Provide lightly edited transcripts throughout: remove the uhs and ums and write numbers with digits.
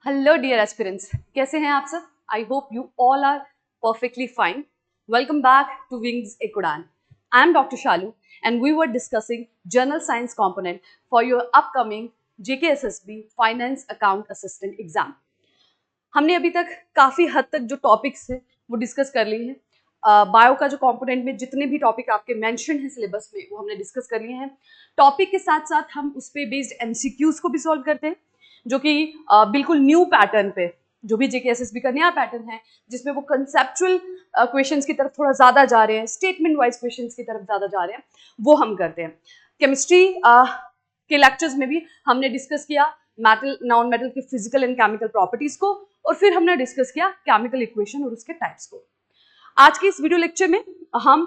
Hello dear aspirants, कैसे हैं आप सब? I hope you all are perfectly fine. Welcome back to Wings Ek Udan. I am Dr. Shalu and we were discussing General Science component for your upcoming JKSSB Finance Account Assistant exam. हमने अभी तक काफ़ी हद तक जो topics हैं वो discuss कर लिए हैं। बायो का जो कंपोनेंट में जितने भी टॉपिक आपके मेंशन हैं सिलेबस में वो हमने डिस्कस कर लिए हैं। टॉपिक के साथ साथ हम उस पर बेस्ड एमसीक्यूज को भी सॉल्व करते हैं, जो कि बिल्कुल न्यू पैटर्न पे, जो भी जेकेएसएसबी का नया पैटर्न है जिसमें वो कंसेप्चुअल क्वेश्चंस की तरफ थोड़ा ज़्यादा जा रहे हैं, स्टेटमेंट वाइज क्वेश्चंस की तरफ ज़्यादा जा रहे हैं, वो हम करते हैं। केमिस्ट्री के लेक्चर्स में भी हमने डिस्कस किया मेटल नॉन मेटल के फिजिकल एंड केमिकल प्रॉपर्टीज को, और फिर हमने डिस्कस किया केमिकल इक्वेशन और उसके टाइप्स को। आज के इस वीडियो लेक्चर में हम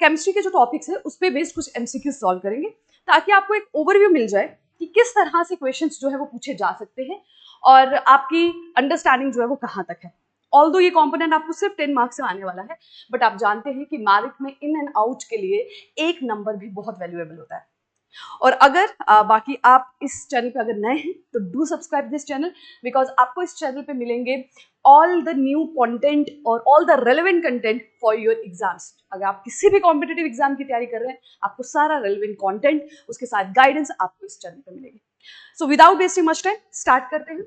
केमिस्ट्री के जो टॉपिक्स है उस पर बेस्ड कुछ एमसीक्यू सॉल्व करेंगे, ताकि आपको एक ओवरव्यू मिल जाए कि किस तरह से क्वेश्चंस जो है वो पूछे जा सकते हैं और आपकी अंडरस्टैंडिंग जो है वो कहाँ तक है। ऑल्दो ये कंपोनेंट आपको सिर्फ 10 मार्क्स से आने वाला है, बट आप जानते हैं कि मैरिट में इन एंड आउट के लिए एक नंबर भी बहुत वैल्यूएबल होता है। और अगर बाकी आप इस चैनल पे अगर नए हैं तो do subscribe this channel, because आपको इस चैनल पे मिलेंगे ऑल द न्यू कंटेंट और all the relevant content for your exams. अगर आप किसी भी कॉम्पिटेटिव एग्जाम की तैयारी कर रहे हैं, आपको सारा रेलेवेंट कंटेंट उसके साथ गाइडेंस आपको इस चैनल पे मिलेगी। So without wasting much time start करते हैं।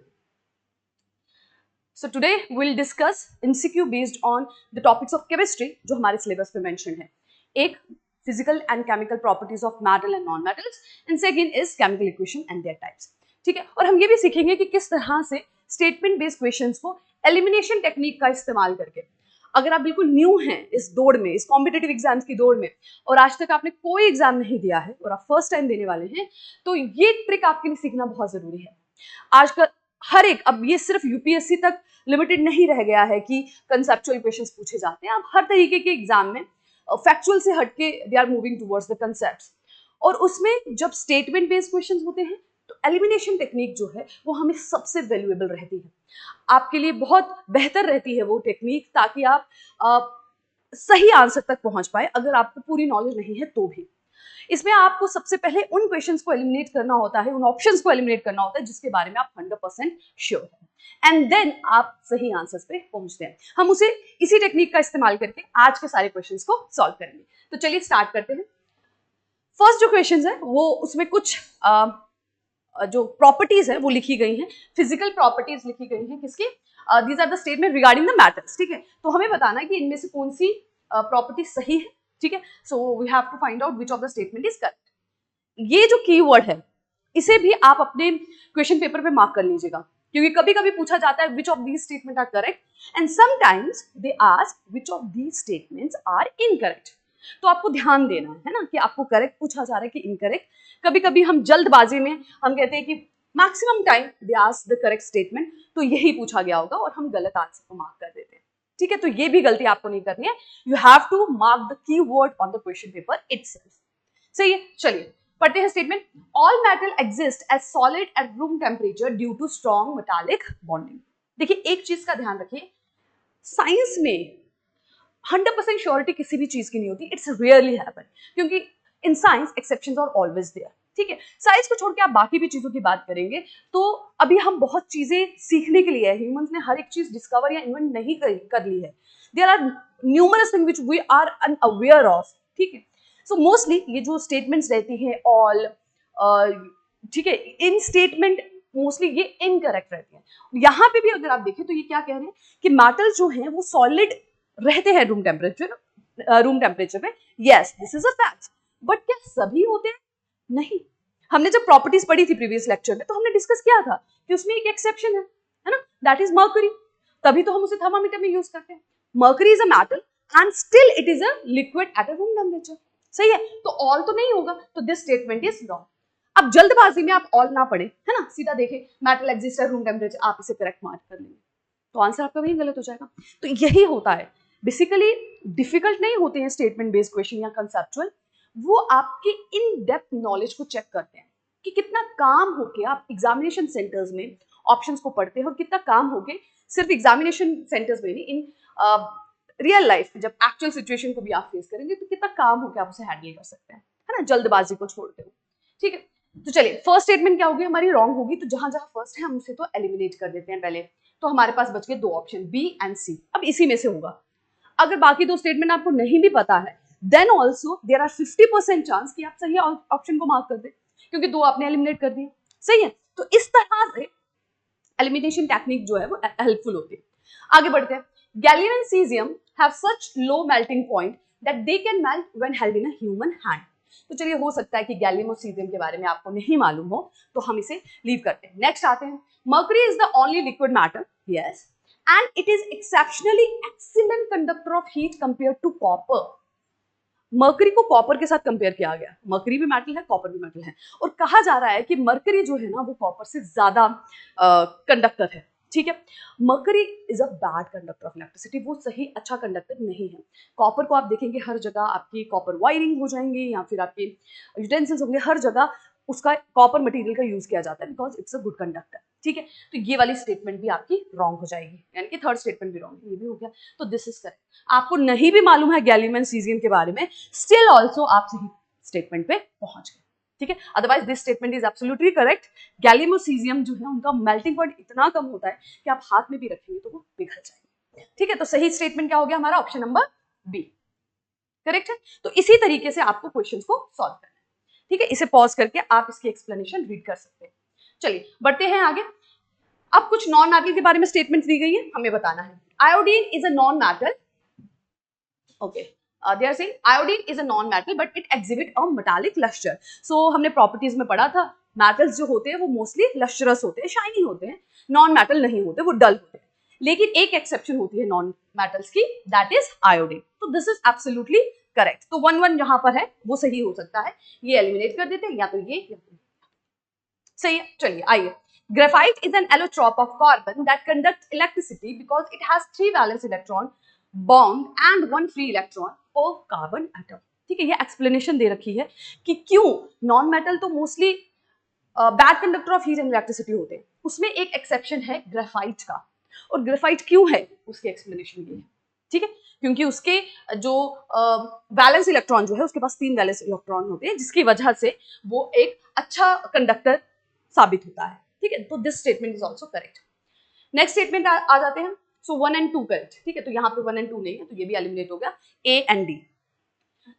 So today we'll discuss MCQ based on the topics of chemistry जो हमारे सिलेबस पे मेंशन है। एक physical and chemical properties of metal and non-metals, and second is chemical equation and their types। ठीक है, और हम ये भी सीखेंगे कि किस तरह से स्टेटमेंट बेस्ड क्वेश्चंस को एलिमिनेशन टेक्निक का इस्तेमाल करके, अगर आप बिल्कुल न्यू हैं इस दौड़ में, इस कॉम्पिटेटिव एग्जाम्स की दौड़ में, और आज तक आपने कोई एग्जाम नहीं दिया है और आप फर्स्ट टाइम देने वाले हैं, तो ये ट्रिक आपके लिए सीखना बहुत जरूरी है। आज का हर एक, अब ये सिर्फ यूपीएससी तक लिमिटेड नहीं रह गया है कि कंसेप्चुअल क्वेश्चंस पूछे जाते हैं। अब हर तरीके के एग्जाम में फैक्चुअल से हटके they are moving towards the concepts, और उसमें जब स्टेटमेंट बेस्ड क्वेश्चंस होते हैं तो एलिमिनेशन टेक्निक जो है वो हमें सबसे वैल्यूएबल रहती है। आपके लिए बहुत बेहतर रहती है वो टेक्निक, ताकि आप सही आंसर तक पहुंच पाए अगर आपको पूरी नॉलेज नहीं है तो भी। इसमें आपको सबसे पहले उन क्वेश्चंस को एलिमिनेट करना होता है, उन ऑप्शंस को एलिमिनेट करना होता है जिसके बारे में आप 100% श्योर हैं, एंड देन आप सही आंसर्स पे पहुंचते हैं। हम उसे इसी टेक्निक का इस्तेमाल करके आज के सारे क्वेश्चंस को सॉल्व करेंगे। तो चलिए स्टार्ट करते हैं। फर्स्ट जो क्वेश्चन है वो, उसमें कुछ जो प्रॉपर्टीज है वो लिखी गई हैं, फिजिकल प्रॉपर्टीज लिखी गई हैं। किसकी? These are the statement regarding the matters. ठीक है, तो हमें बताना है कि इनमें से कौन सी प्रॉपर्टी सही है। ठीक है, so we have to find out which of the statement is correct. ये जो कीवर्ड है इसे भी आप अपने क्वेश्चन पेपर पे मार्क कर लीजिएगा, क्योंकि कभी कभी पूछा जाता है which of these statement are correct and sometimes they ask which of these statements are incorrect. तो आपको ध्यान देना है ना कि आपको करेक्ट पूछा जा रहा है कि इनकरेक्ट। कभी कभी हम जल्दबाजी में हम कहते हैं कि maximum time they ask the correct statement, तो यही पूछा गया होगा और हम गलत आंसर को मार्क कर देते हैं। ठीक है, तो ये भी गलती आपको नहीं करनी है। You have to mark the keyword on the question paper itself. सही है, चलिए पढ़ते हैं statement. All metal exist as solid at room temperature due to strong metallic bonding. देखिए एक चीज का ध्यान रखिए, साइंस में 100% श्योरिटी किसी भी चीज की नहीं होती। इट्स रियरली हैपन, क्योंकि in science exceptions are always there. ठीक है, साइंस को छोड़ के आप बाकी भी चीजों की बात करेंगे तो अभी हम बहुत चीजें सीखने के लिए, ह्यूमंस ने हर एक चीज डिस्कवर या इन्वेंट नहीं कर ली है। There are numerous thing which we are unaware of. ठीक है, सो मोस्टली ये जो स्टेटमेंट्स रहती हैं ऑल, ठीक है, इन स्टेटमेंट मोस्टली ये इनकरेक्ट रहती है। यहाँ पे भी अगर आप देखें तो ये क्या कह रहे हैं कि मेटल जो है वो सॉलिड रहते हैं रूम टेम्परेचर पे। Yes, this is a fact, but क्या सभी होते हैं? नहीं। हमने जब प्रॉपर्टीज पढ़ी थी प्रीवियस लेक्चर में तो हमने डिस्कस किया था कि उसमें एक एक्सेप्शन है ना, दैट इज मर्करी। तभी तो हम उसे थर्मामीटर में यूज करते हैं। Mercury is a metal and still it is a liquid at a room temperature. सही है, तो ऑल तो नहीं होगा, तो दिस स्टेटमेंट इज रॉन्ग। अब जल्दबाजी में आप ऑल ना पढ़े, है ना, सीधा देखें metal exist at room temperature, आप इसे करेक्ट मार्क कर लेंगे, तो आंसर आपका वही गलत हो जाएगा। तो यही होता है बेसिकली। डिफिकल्ट नहीं होते हैं स्टेटमेंट बेस्ड क्वेश्चन या कंसेप्चुअल, वो आपकी इन डेप्थ नॉलेज को चेक करते हैं कि कितना काम होके आप एग्जामिनेशन सेंटर्स में ऑप्शंस को पढ़ते हैं और कितना काम होके सिर्फ एग्जामिनेशन सेंटर्स में नहीं, इन रियल लाइफ जब एक्चुअल सिचुएशन को भी आप फेस करेंगे तो कितना काम होके आप उसे हैंडल कर सकते हैं, है ना, जल्दबाजी को छोड़ते हुए। ठीक है, तो चलिए फर्स्ट स्टेटमेंट क्या होगी हमारी, रॉन्ग होगी, तो जहां जहां फर्स्ट है हम उसे तो एलिमिनेट कर देते हैं पहले। तो हमारे पास बच गए दो ऑप्शन, बी एंड सी। अब इसी में से होगा, अगर बाकी दो स्टेटमेंट आपको नहीं भी पता है then also there are 50% chance कि आप सही ऑप्शन को मार्क कर दे, क्योंकि दो आपने एलिमिनेट कर दिए। सही है, तो इस तरह से एलिमिनेशन टेक्निक जो है वो हेल्पफुल होती है। आगे बढ़ते हैं। Gallium and caesium have such low melting point that they can melt when held in a human hand. तो चलिए हो सकता है कि गैलियम और सीजियम के बारे में आपको नहीं मालूम हो, तो हम इसे लीव करते हैं। नेक्स्ट आते हैं, mercury is the only liquid matter, yes, and it is exceptionally excellent conductor of heat compare to copper. Mercury को कॉपर के साथ कंपेयर किया गया, मर्करी भी मेटल है, कॉपर भी मेटल है, और कहा जा रहा है कि मर्करी जो है ना वो कॉपर से ज्यादा कंडक्टर है। ठीक है, mercury is a bad conductor of electricity, वो सही अच्छा कंडक्टर नहीं है। कॉपर को आप देखेंगे हर जगह आपकी कॉपर वायरिंग हो जाएंगी या फिर आपके यूटेंसिल्स होंगे, हर जगह उसका कॉपर मटेरियल का यूज किया जाता है because it's a good conductor. ठीक है, तो ये वाली स्टेटमेंट भी आपकी रॉन्ग हो जाएगी, यानी कि थर्ड स्टेटमेंट भी रॉन्ग, ये भी हो गया, तो दिस इज करेक्ट। आपको नहीं भी मालूम है गैलियम एंड सीजियम के बारे में, स्टिल ऑल्सो आप सही स्टेटमेंट पे पहुंच गए। ठीक है, otherwise this statement is absolutely correct. Gallium और सीजियम जो है उनका मेल्टिंग पॉइंट इतना कम होता है कि आप हाथ में भी रखेंगे तो वो पिघल जाएंगे। ठीक है, तो सही स्टेटमेंट क्या हो गया हमारा, ऑप्शन नंबर बी करेक्ट है। तो इसी तरीके से आपको क्वेश्चंस को सॉल्व करना है। ठीक है, इसे पॉज करके आप इसकी एक्सप्लेनेशन रीड कर सकते हैं। चलिए बढ़ते हैं आगे। अब कुछ नॉन मेटल के बारे में स्टेटमेंट दी गई है, हमें बताना है। Iodine is a non metal, okay, they are saying iodine is a non metal but it exhibit a metallic luster। so हमने प्रॉपर्टीज में पढ़ा था मेटल्स जो होते हैं वो मोस्टली लस्टरस होते हैं, शाइनी होते हैं, नॉन मेटल नहीं होते, वो डल होते हैं। लेकिन एक एक्सेप्शन होती है नॉन मेटल्स की, दैट इज आयोडीन। तो दिस इज एब्सोल्युटली करेक्ट। तो 1-1 जहां पर है वो सही हो सकता है, ये एलिमिनेट कर देते हैं, या तो ये या तो ये। सही है, चलिए आइए। Graphite is an allotrope of carbon that conduct electricity because it has 3 valence electron bond and 1 free electron पर कार्बन एटम। ठीक है, ये एक्सप्लेनेशन दे रखी है कि क्यों नॉन मेटल तो mostly bad conductor of heat and electricity होते हैं, उसमें एक एक्सेप्शन है ग्रेफाइट का। और ग्रेफाइट क्यों है उसकी एक्सप्लेनेशन ये है। ठीक है, क्योंकि उसके जो वैलेंस इलेक्ट्रॉन जो है उसके पास 3 वैलेंस इलेक्ट्रॉन होते हैं, जिसकी वजह से वो एक अच्छा कंडक्टर साबित होता है। ठीक है, तो this statement is also correct. Next statement आ जाते हैं। So 1 and 2 correct. ठीक है, तो यहाँ पे 1 and 2 नहीं है, तो ये भी एलिमिनेट हो गया। A and D.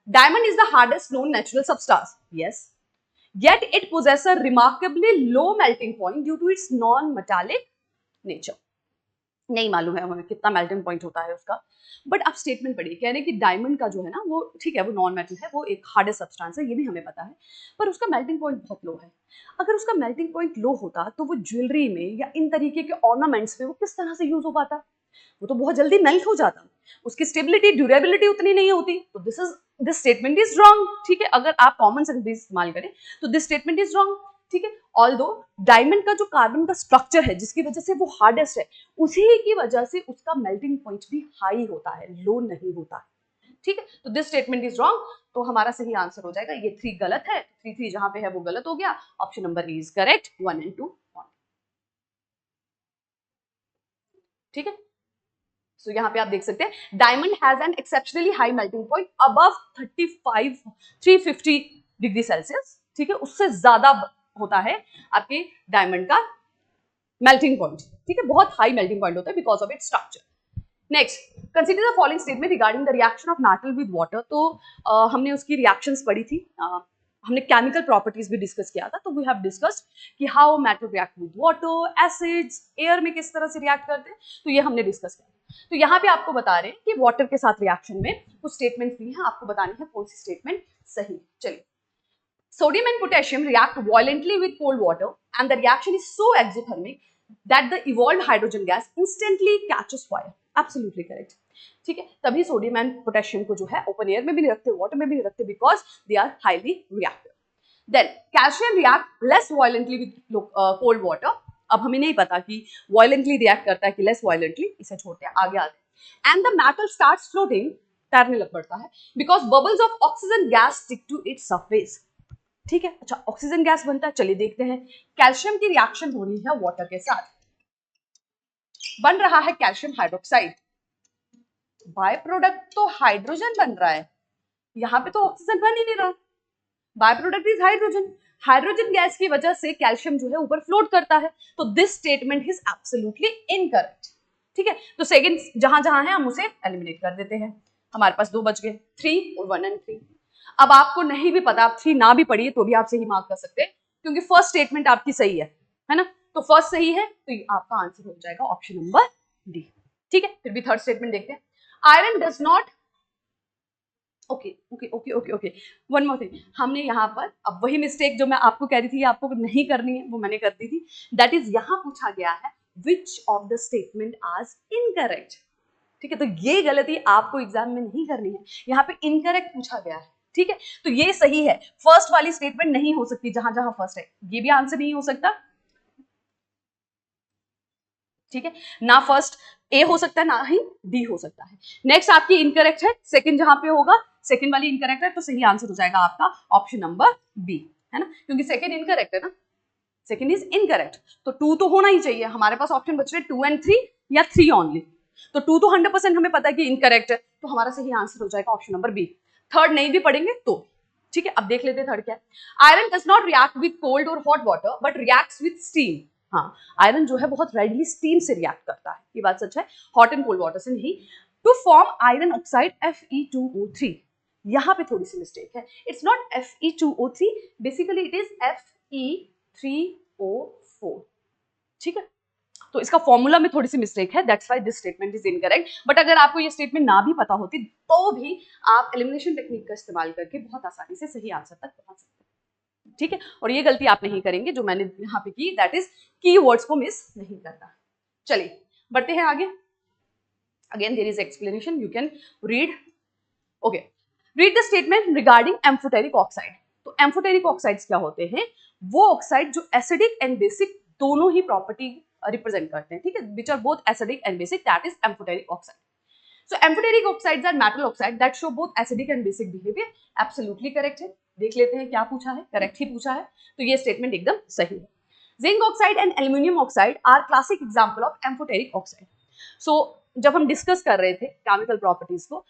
Diamond is the hardest known natural substance, yes, yet it possesses a remarkably low melting point due to its non-metallic nature। नहीं मालूम है हमें कितना मेल्टिंग पॉइंट होता है उसका, बट आप स्टेटमेंट पढ़िए, कह रहे हैं कि डायमंड का जो है ना वो ठीक है, वो नॉन मेटल है, वो एक हार्डेस्ट सब्सटेंस है, ये भी हमें पता है, पर उसका मेल्टिंग पॉइंट बहुत लो है। अगर उसका मेल्टिंग पॉइंट लो होता तो वो ज्वेलरी में या इन तरीके के ऑर्नामेंट्स में वो किस तरह से यूज हो पाता, वो तो बहुत जल्दी मेल्ट हो जाता, उसकी स्टेबिलिटी ड्यूरेबिलिटी उतनी नहीं होती। तो दिस स्टेटमेंट इज रॉन्ग। ठीक है, अगर आप कॉमन सेंस भी इस्तेमाल करें तो दिस स्टेटमेंट इज रॉन्ग। ठीक है, ऑल्दो डायमंड का जो कार्बन का स्ट्रक्चर है जिसकी वजह से वो हार्डेस्ट है, उसी की वजह से उसका मेल्टिंग पॉइंट भी हाई होता है, लो नहीं होता है। ठीक है, तो दिस स्टेटमेंट इज रॉन्ग। तो हमारा सही आंसर हो जाएगा, ये 3 गलत है, 3 जहां पे है वो गलत हो गया, option number A is correct, 1 and 2। ठीक है, सो यहाँ पे आप देख सकते हैं diamond has an exceptionally high melting point above 350 degree Celsius. ठीक है, उससे ज्यादा होता है आपके डायमंड का मेल्टिंग पॉइंट। ठीक है, बहुत हाई मेल्टिंग पॉइंट होता है because of its structure. Next, consider the following statement regarding the reaction of metal with water. तो हमने उसकी रिएक्शंस पढ़ी थी, हमने केमिकल प्रॉपर्टीज भी डिस्कस किया था, तो वी हैव डिस्कस्ड कि how metal react with water, acids, air में किस तरह से रिएक्ट करते हैं, तो ये हमने डिस्कस किया। तो यहाँ पे आपको बता रहे हैं कि वाटर के साथ रिएक्शन में कुछ स्टेटमेंट्स दी हैं, आपको बतानी है कौन सी स्टेटमेंट सही। चलिए, sodium and potassium react violently with cold water and the reaction is so exothermic that the evolved hydrogen gas instantly catches fire। Absolutely correct। ठीक है, तभी सोडियम एंड पोटेशियम को जो है ओपन एयर में भी नहीं रखते, वाटर में भी नहीं रखते, because they are highly reactive. Then calcium react less violently with cold water. अब हमें नहीं पता कि वायलेंटली रिएक्ट करता है कि लेस वायलेंटली, इसे छोड़ते हैं, आगे आते हैं। And the metal starts floating, तैरने लग पड़ता है, because bubbles of oxygen gas stick to its surface. ठीक है, अच्छा ऑक्सीजन गैस बनता है, चलिए देखते हैं। कैल्शियम की रिएक्शन हो रही है वाटर के साथ, बन रहा है कैल्शियम हाइड्रोक्साइड, बाय प्रोडक्ट तो हाइड्रोजन बन रहा है, यहां पे तो ऑक्सीजन बन ही नहीं रहा, by product is hydrogen. Hydrogen gas की वजह से कैल्शियम जो है ऊपर फ्लोट करता है, तो this statement is absolutely incorrect. ठीक है, तो सेकंड जहां जहां है हम उसे एलिमिनेट कर देते हैं। हमारे पास 2 बच गए, 3 और 1 एंड 3। अब आपको नहीं भी पता, आप 3 ना भी पढ़िए तो भी आप सही मार्क कर सकते हैं, क्योंकि फर्स्ट स्टेटमेंट आपकी सही है ना, तो फर्स्ट सही है, तो आपका आंसर हो जाएगा ऑप्शन नंबर डी। ठीक है, फिर भी थर्ड स्टेटमेंट देखते हैं। Iron does not, okay okay okay okay okay, one more thing, हमने यहाँ पर अब वही मिस्टेक जो मैं आपको कह रही थी आपको नहीं करनी है वो मैंने कर दी थी। दैट इज यहाँ पूछा गया है विच ऑफ द स्टेटमेंट आज इनकरेक्ट। ठीक है, तो ये गलती आपको एग्जाम में नहीं करनी है, यहाँ पे इनकरेक्ट पूछा गया है। ठीक है, तो ये सही है, फर्स्ट वाली स्टेटमेंट नहीं हो सकती, जहां जहां फर्स्ट है ये भी आंसर नहीं हो सकता। ठीक है, ना फर्स्ट ए हो सकता है ना ही डी हो सकता है। नेक्स्ट आपकी इनकरेक्ट है, सेकंड जहां पे होगा, सेकंड वाली इनकरेक्ट है, तो सही आंसर हो जाएगा आपका ऑप्शन नंबर बी, है ना, क्योंकि सेकंड इनकरेक्ट है ना, सेकंड इज इनकरेक्ट, तो 2 तो होना ही चाहिए। हमारे पास ऑप्शन बच रहे 2 एंड 3 या 3 ओनली, तो 2 तो 100% हमें पता है कि इनकरेक्ट है, तो हमारा सही आंसर हो जाएगा ऑप्शन नंबर बी। थर्ड नहीं भी पढ़ेंगे तो ठीक है। अब देख लेते हैं थर्ड क्या है। Iron does not react with cold और hot water but reacts with steam. हाँ, आयरन जो है बहुत रेडली स्टीम से रिएक्ट करता है, ये बात सच है, हॉट एंड कोल्ड वाटर से नहीं। To form iron oxide Fe2O3, यहाँ पे थोड़ी सी मिस्टेक है, it's not Fe2O3, basically it is Fe3O4। ठीक है, तो इसका फॉर्मूला में थोड़ी सी मिस्टेक है, that's why this statement is incorrect. But अगर आपको ये स्टेटमेंट ना भी पता होती तो भी आप एलिमिनेशन टेक्निक का इस्तेमाल करके बहुत आसानी से सही आंसर तक पहुंच सकते हैं। ठीक है, और ये गलती आप नहीं करेंगे जो मैंने यहाँ पे की, दैट इज कीवर्ड्स को मिस नहीं करना। चलिए बढ़ते हैं आगे। Again there is explanation, you can read. Okay, read the statement regarding amphoteric oxide. तो एम्फोटेरिक ऑक्साइड्स क्या होते हैं? वो ऑक्साइड जो एसिडिक एंड बेसिक दोनों ही प्रॉपर्टी रिप्रेजेंट करते हैं। ठीक है, which are both acidic and basic, that is amphoteric oxide. So amphoteric oxides are metal oxide that show both acidic and basic behavior. Absolutely correct है। देख लेते हैं क्या पूछा है, करेक्ट ही पूछा है, तो ये स्टेटमेंट एकदम सही है। Zinc oxide and aluminium oxide are classic example of amphoteric oxide. So जब हम डिस्कस कर रहे थे केमिकल प्रॉपर्टीज को,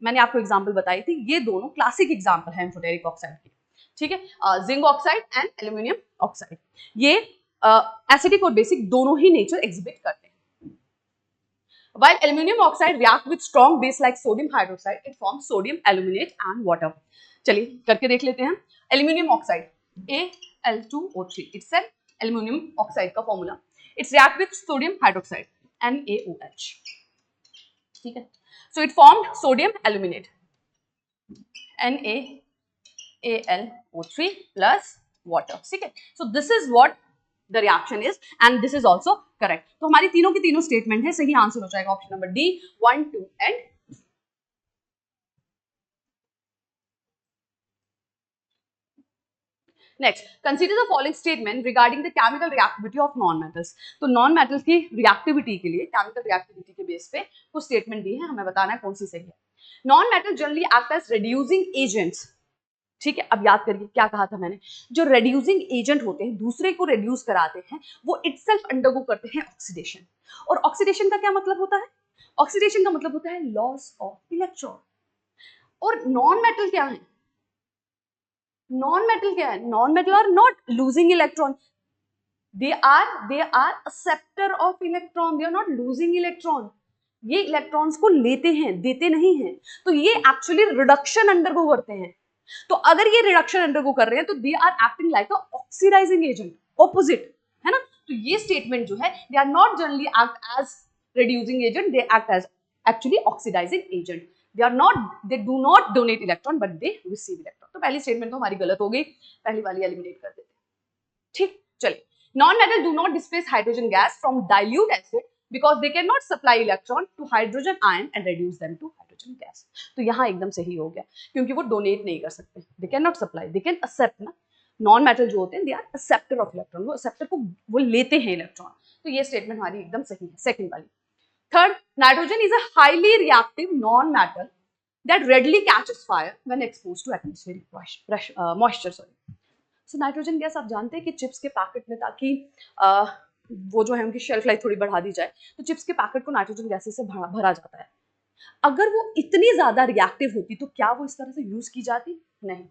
मैंने आपको एग्जांपल बताई थी, ये दोनों क्लासिक एग्जांपल है एम्फोटेरिक ऑक्साइड की। ठीक है, zinc oxide and aluminium oxide, ये एसिडिक और बेसिक दोनों ही नेचर एग्जिबिट करते हैं। While aluminum oxide react with strong base like sodium hydroxide, it forms sodium aluminate and water. चलिए करके देख लेते हैं। Aluminum oxide Al2O3, it's an aluminum oxide का formula. It's react with sodium hydroxide NaOH। ठीक है, so it formed sodium aluminate NaAlO3 plus water। ठीक है, so this is what the reaction is and this is also correct। तो हमारी तीनों की तीनों स्टेटमेंट है, सही आंसर हो जाएगा option number D, 1, 2 and. Next, consider the following statement regarding the chemical reactivity of non metals. तो नॉन मेटल्स की रिएक्टिविटी के लिए, केमिकल रिएक्टिविटी के बेस पे कुछ स्टेटमेंट दी है, हमें बताना है कौन सी सही है। Non metal generally act as reducing agents. ठीक है, अब याद करिए क्या कहा था मैंने, जो रिड्यूसिंग एजेंट होते हैं, दूसरे को रिड्यूस कराते हैं, वो इटसेल्फ अंडरगो करते हैं ऑक्सीडेशन। और ऑक्सीडेशन का क्या मतलब होता है? ऑक्सीडेशन का मतलब होता है लॉस ऑफ इलेक्ट्रॉन। और नॉन मेटल क्या है? नॉन मेटल क्या है? Non metal are not losing electron, they are acceptor of electron, they are not losing electron। ये इलेक्ट्रॉन्स को लेते हैं, देते नहीं हैं, तो ये एक्चुअली रिडक्शन अंडरगो करते हैं। तो अगर ये रिडक्शन अंडरगो कर रहे हैं तो they are acting like a oxidising agent, opposite, है ना। तो ये स्टेटमेंट जो है, they are not generally act as reducing agent, they act as actually oxidizing agent. They do not donate electron but they receive electron. तो पहली statement तो हमारी गलत हो गई, पहली वाली एलिमिनेट कर देते हैं। ठीक, चलिए। Non-metal do not displace hydrogen gas from dilute acid because they cannot supply electron to hydrogen ion and reduce them to hydrogen gas। तो यहाँ एकदम सही हो गया, क्योंकि वो डोनेट नहीं कर सकते, they cannot supply, they can accept ना। नॉन मेटल जो होते हैं, they are acceptor of electron, वो एक्सेप्टर को वो लेते हैं इलेक्ट्रॉन। तो ये स्टेटमेंट हमारी एकदम सही है, सेकंड वाली। Third, nitrogen is a highly reactive non metal that readily catches fire when exposed to atmospheric moisture। So nitrogen gas आप जानते हैं कि चिप्स के पैकेट में, ताकि वो जो है उनकी शेल्फ लाइफ थोड़ी बढ़ा दी जाए, तो चिप्स के पैकेट को नाइट्रोजन गैसेस से भरा जाता है। अगर वो इतनी ज्यादा रिएक्टिव होती तो क्या वो इस तरह से यूज की जाती? नहीं,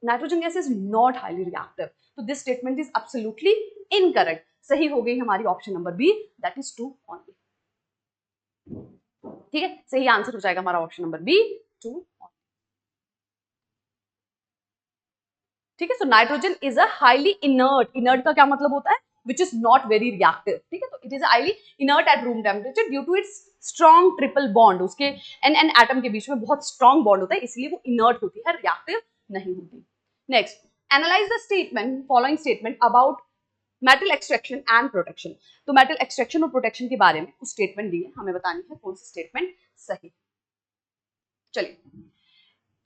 nitrogen gas is not highly reactive, तो this statement is absolutely incorrect. सही हो गई हमारी option number B, that is 2 only. ठीक है, सही आंसर हो जाएगा हमारा ऑप्शन नंबर बी, 2। ठीक है, so nitrogen is a highly inert, inert का क्या मतलब होता है? Which is not very reactive. ठीक है, तो it is highly inert at room temperature due to its strong triple bond, उसके एन एन एटम के बीच में बहुत स्ट्रॉन्ग बॉन्ड होता है, इसलिए वो इनर्ट होती है, रिएक्टिव नहीं होती। Next, analyse the statement, following statement about metal extraction and protection. तो मेटल एक्सट्रैक्शन और प्रोटेक्शन के बारे में कुछ स्टेटमेंट दिए, हमें बतानी है कौन सी स्टेटमेंट सही। चलिए,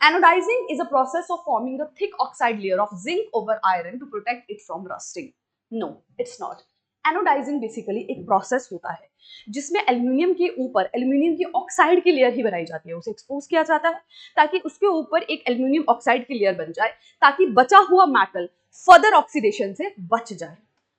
anodizing is a process of forming a thick oxide layer of zinc over iron to protect it from rusting. No, it's not. Anodizing basically एक प्रोसेस होता है जिसमें एल्यूमिनियम के ऊपर एल्यूमिनियम की ऑक्साइड की लेयर ही बनाई जाती है, उसे एक्सपोज किया जाता है ताकि उसके ऊपर एक एल्यूमिनियम ऑक्साइड की लेयर बन जाए, ताकि बचा हुआ मेटल फर्दर ऑक्सीडेशन से बच जाए।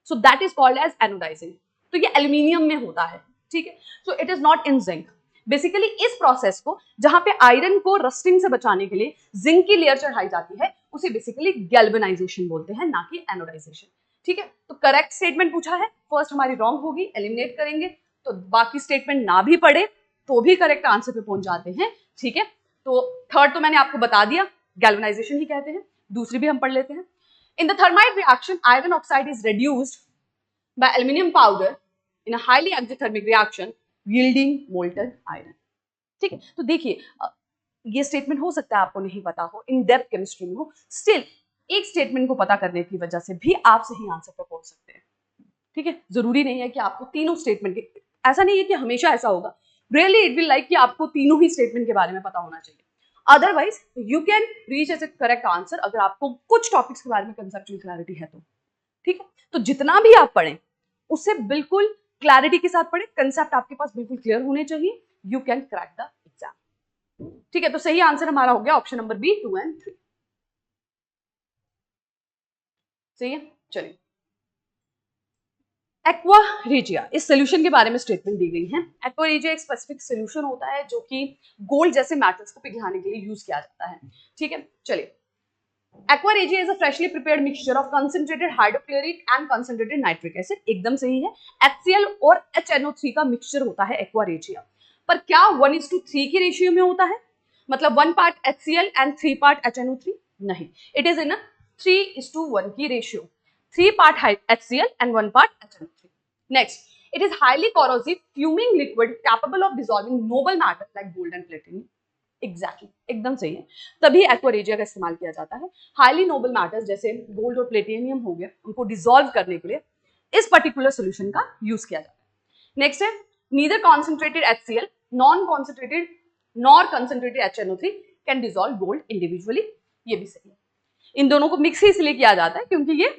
So that is called as anodizing. तो ये एल्यूमिनियम में होता है, ठीक है, so it is not in zinc. Basically इस प्रोसेस को, जहां पे आयरन को रस्टिंग से बचाने के लिए जिंक की लेयर चढ़ाई जाती है, उसे बेसिकली गैल्वेनाइजेशन बोलते हैं, ना कि एनोडाइजेशन। ठीक है, तो करेक्ट स्टेटमेंट पूछा है, फर्स्ट हमारी रॉन्ग होगी, एलिमिनेट करेंगे, तो बाकी स्टेटमेंट ना भी पढ़े तो भी करेक्ट आंसर पे पहुंच जाते हैं। ठीक है, तो थर्ड तो मैंने आपको बता दिया, गैल्वेनाइजेशन ही कहते हैं। दूसरी भी हम पढ़ लेते हैं। In the thermite reaction iron oxide is reduced by aluminum powder in a highly exothermic reaction yielding molten iron। ठीक है, तो देखिए ये स्टेटमेंट हो सकता है आपको नहीं पता हो, इन डेप्थ केमिस्ट्री में हो, स्टिल एक स्टेटमेंट को पता करने की वजह से भी आप सही आंसर पर पहुंच सकते हैं। ठीक है, जरूरी नहीं है कि आपको तीनों स्टेटमेंट के, ऐसा नहीं है कि हमेशा ऐसा होगा, रियली इट विल लाइक कि आपको तीनों ही स्टेटमेंट के बारे में पता होना चाहिए, otherwise you can reach as a correct answer अगर आपको कुछ टॉपिक्स के बारे में कंसेप्चुअल क्लैरिटी है तो। ठीक है, तो जितना भी आप पढ़ें उससे बिल्कुल क्लैरिटी के साथ पढ़े, कंसेप्ट आपके पास बिल्कुल क्लियर होने चाहिए, you can crack the exam. ठीक है, तो सही आंसर हमारा हो गया ऑप्शन नंबर बी, 2 and 3। सही है, चलिए, एक्वा रेजिया, इस सोल्यूशन के बारे में स्टेटमेंट दी गई है। एक्वा रेजिया एक स्पेसिफिक सोल्यूशन होता है जो कि गोल्ड जैसे मेटल्स को पिघलाने के लिए यूज किया जाता है। ठीक है, चलिए, Aqua regia is a freshly prepared mixture of concentrated hydrochloric and concentrated nitric acid। एकदम सही है, HCl और HNO3 का मिक्सचर होता है एक्वा रेजिया। पर क्या 1:3 की रेशियो में होता है? मतलब 1 part HCl and 3 part HNO3? नहीं, इट इज इन 3:1 की ratio, 3 part HCl and 1 part HNO3। Next, it is highly corrosive fuming liquid capable of dissolving noble matter like gold and platinum। Exactly, एकदम सही है, तभी aqua regia का इस्तेमाल किया जाता है। हाईली नोबल मैटर्स जैसे गोल्ड और प्लेटिनियम हो गए, उनको डिसॉल्व करने के लिए इस पर्टिकुलर सोल्यूशन का यूज किया जाता है। नेक्स्ट है, neither concentrated HCl non concentrated nor concentrated HNO3 can dissolve gold individually. ये भी सही है, इन दोनों को मिक्स ही इसलिए किया जाता है क्योंकि ये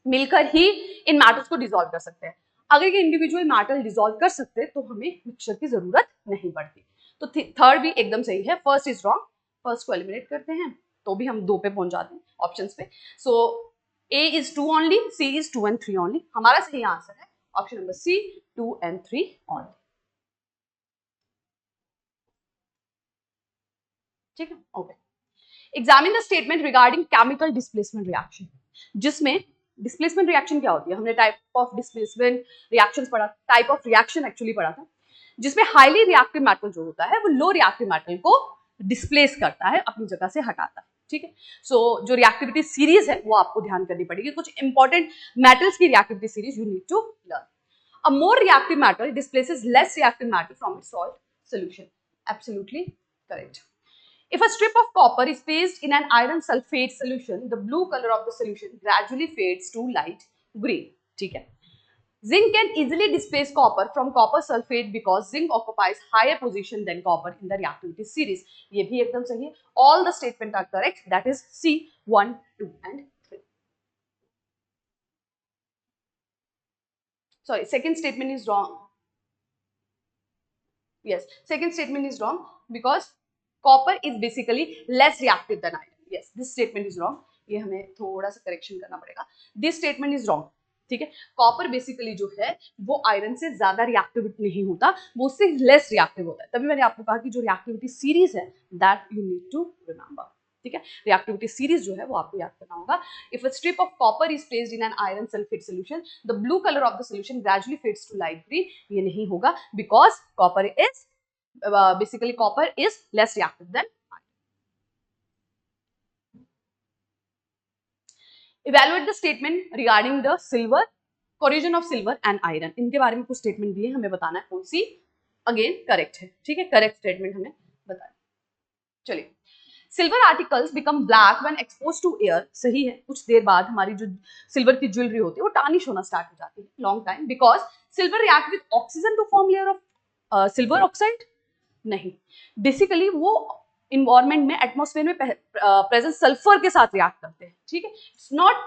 मिलकर ही इन मैटर्स को डिसॉल्व कर सकते हैं। अगर ये इंडिविजुअल मैटर डिसॉल्व कर सकते तो हमें मिक्सचर की जरूरत नहीं पड़ती। तो थर्ड भी एकदम सही है, फर्स्ट इज रॉन्ग, फर्स्ट को एलिमिनेट करते हैं तो भी हम 2 पे पहुंच जाते हैं ऑप्शंस पे। So A is 2 only, C is 2 and 3 only. हमारा सही आंसर है option number C, 2 and 3 only. ठीक है, okay. Examine the statement regarding chemical displacement reaction, जिसमें डिस्प्लेसमेंट रिएक्शन क्या होती है, हमने टाइप ऑफ डिस्प्लेसमेंट रिएक्शंस पढ़ा, टाइप ऑफ रिएक्शन एक्चुअली पढ़ा था, जिसमें हाईली रिएक्टिव मेटल जो होता है वो लो रिएक्टिव मेटल को डिस्प्लेस करता है, अपनी जगह से हटाता है। ठीक है, सो जो रिएक्टिविटी सीरीज है वो आपको ध्यान करनी पड़ेगी, कुछ इंपॉर्टेंट मेटल्स की reactivity series you need to learn. A more reactive metal displaces less reactive metal from its salt solution. Absolutely correct. If a strip of copper is placed in an iron sulfate solution, the blue color of the solution gradually fades to light green. ठीक है, zinc can easily displace copper from copper sulfate because zinc occupies higher position than copper in the reactivity series। ये भी एकदम सही है, all the statement are correct, that is C, 1, 2 and 3। Sorry, second statement is wrong। Yes, second statement is wrong because copper is basically less reactive than iron। Yes, this statement is wrong। ये हमें थोड़ा सा correction करना पड़ेगा। This statement is wrong। ठीक है। Copper basically जो है वो आयरन से ज्यादा रिएक्टिविटी नहीं होता, वो उससे लेस रिएक्टिव होता है। तभी मैंने आपको कहा कि जो रिएक्टिविटी सीरीज है that you need to remember, ठीक है। रिएक्टिविटी सीरीज जो है वो आपको याद करना होगा। If a strip of copper is placed in an iron sulphate solution, the blue colour of the solution gradually fades to light green, ये नहीं होगा because copper is basically copper is less reactive than. Evaluate the statement regarding the silver, corrosion of silver and iron, इनके बारे में कुछ statement दिए, हमें बताना है कौन सी अगेन करेक्ट है, ठीक है। करेक्ट स्टेटमेंट हमें बताना। चलिए, silver articles become black when expose to air, सही है। कुछ देर बाद हमारी जो सिल्वर की ज्वेलरी होती है वो टार्निश होना स्टार्ट हो जाती है, long time, because silver react with oxygen to form layer of silver oxide, नहीं, बेसिकली वो इन्वायरमेंट में एटमॉस्फेयर में प्रेजेंट सल्फर के साथ रिएक्ट करते हैं, ठीक है। It's not